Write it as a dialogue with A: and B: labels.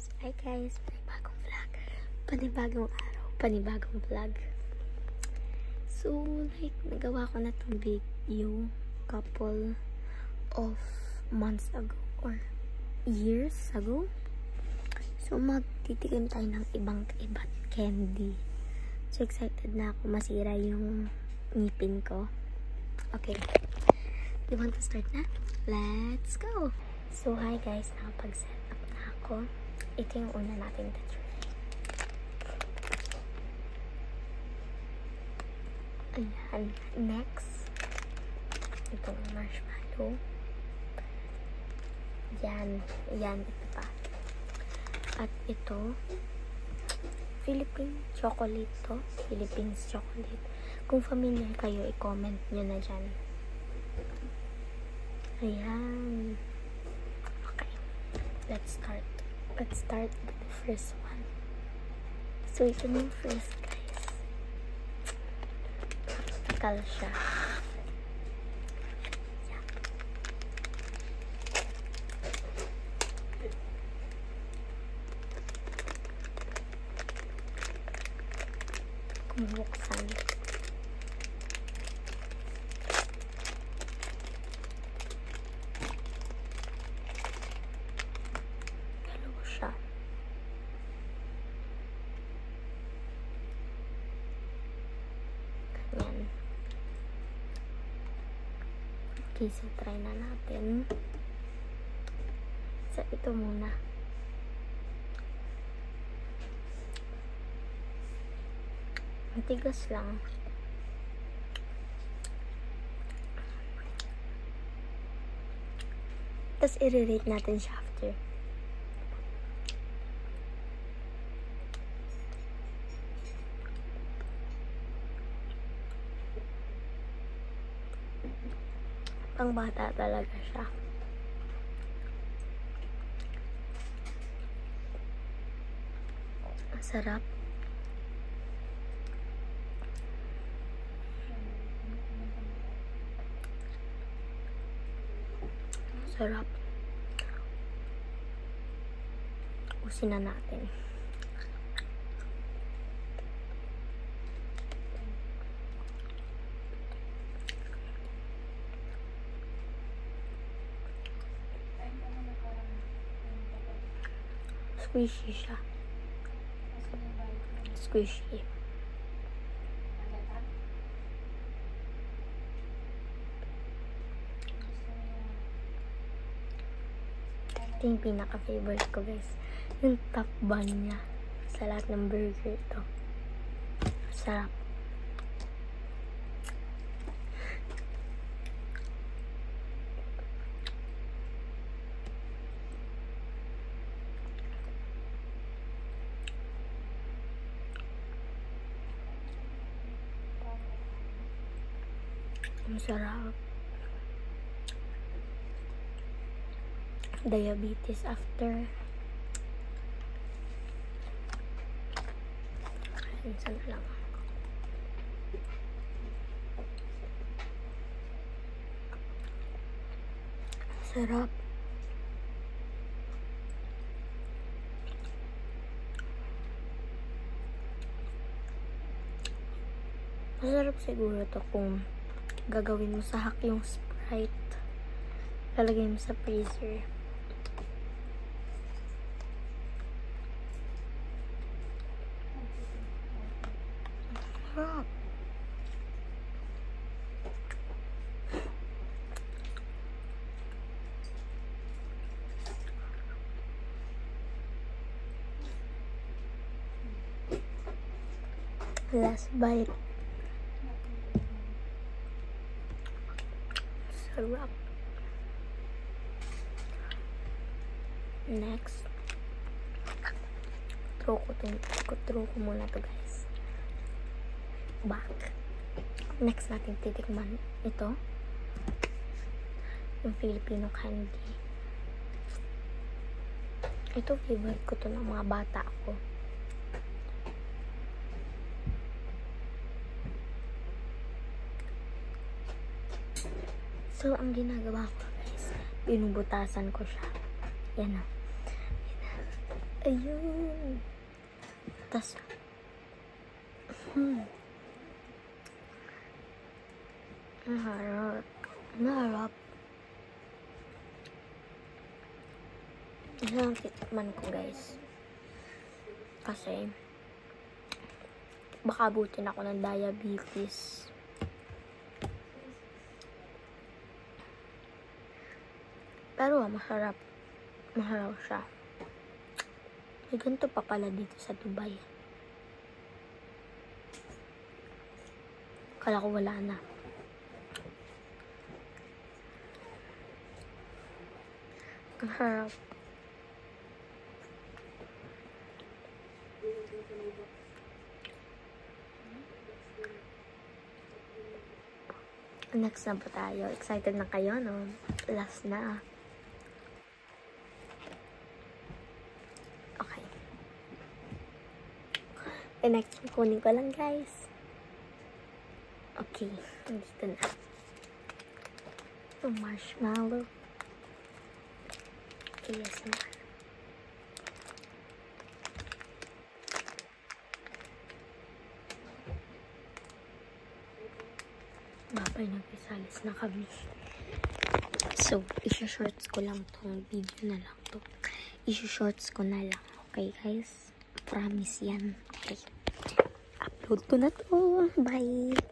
A: Hi guys, panibagong vlog. Panibagong araw, panibagong vlog. So, nagawa ko na itong video couple of months ago or years ago. So, magtitikim tayo ng iba't candy. So, excited na ako masira yung ngipin ko. Okay. You want to start na? Let's go! So, hi guys. Nakapag-set up na ako. Ito yung una natin try. Ayan. Next, itong marshmallow. Yan. Yan. Ito pa. At ito, Philippine chocolate to. Philippines chocolate. Kung familiar kayo, i-comment nyo na dyan. Ayan. Okay. Let's start. Let's start with the first one. So, ito yung first, guys. Takal siya. Ayan. Kumuksan. Ganyan. Okay, so try na natin. So, ito muna. Matigas lang. Tapos, i-rate natin siya after. Pang bata talaga siya. Sarap. Sarap. Usin na natin. Squishy siya. Squishy. Ito yung pinaka-favorite ko, guys. Yung top bun niya. Sa lahat ng burger ito. Sarap. Ang sarap. Diabetes after. Minsan na lang. Sarap. Masarap siguro to kung gagawin mo sa hak yung Sprite. Lalagay mo sa freezer. Sarap. Last bite. Sarap. Next. Throw ko muna to, guys. Back. Next natin titikman ito. Yung Filipino candy. Ito, favorite ko to ng mga bata ko. So, ang ginagawa ko, guys, binubutasan ko siya. Yan na. Ayun. Tas, Maharap. Maharap. Ito ang titikman ko, guys. Kasi, baka abutin ako ng diabetes. Pero, masarap. Masarap siya. May ganito pa pala dito sa Dubai. Kala ko wala na. Ang harap. Next na po tayo. Excited na kayo, no? Last na. Okay. The next one, kunin ko lang, guys. Okay. Nandito na. Yung marshmallow. Okay, yes na. Babay, nag-isalis na kami. So, isa-shorts ko lang tong video na lang to. Isa-shorts ko na lang. Okay, guys? Promise yan. Okay. Upload ko na to. Bye!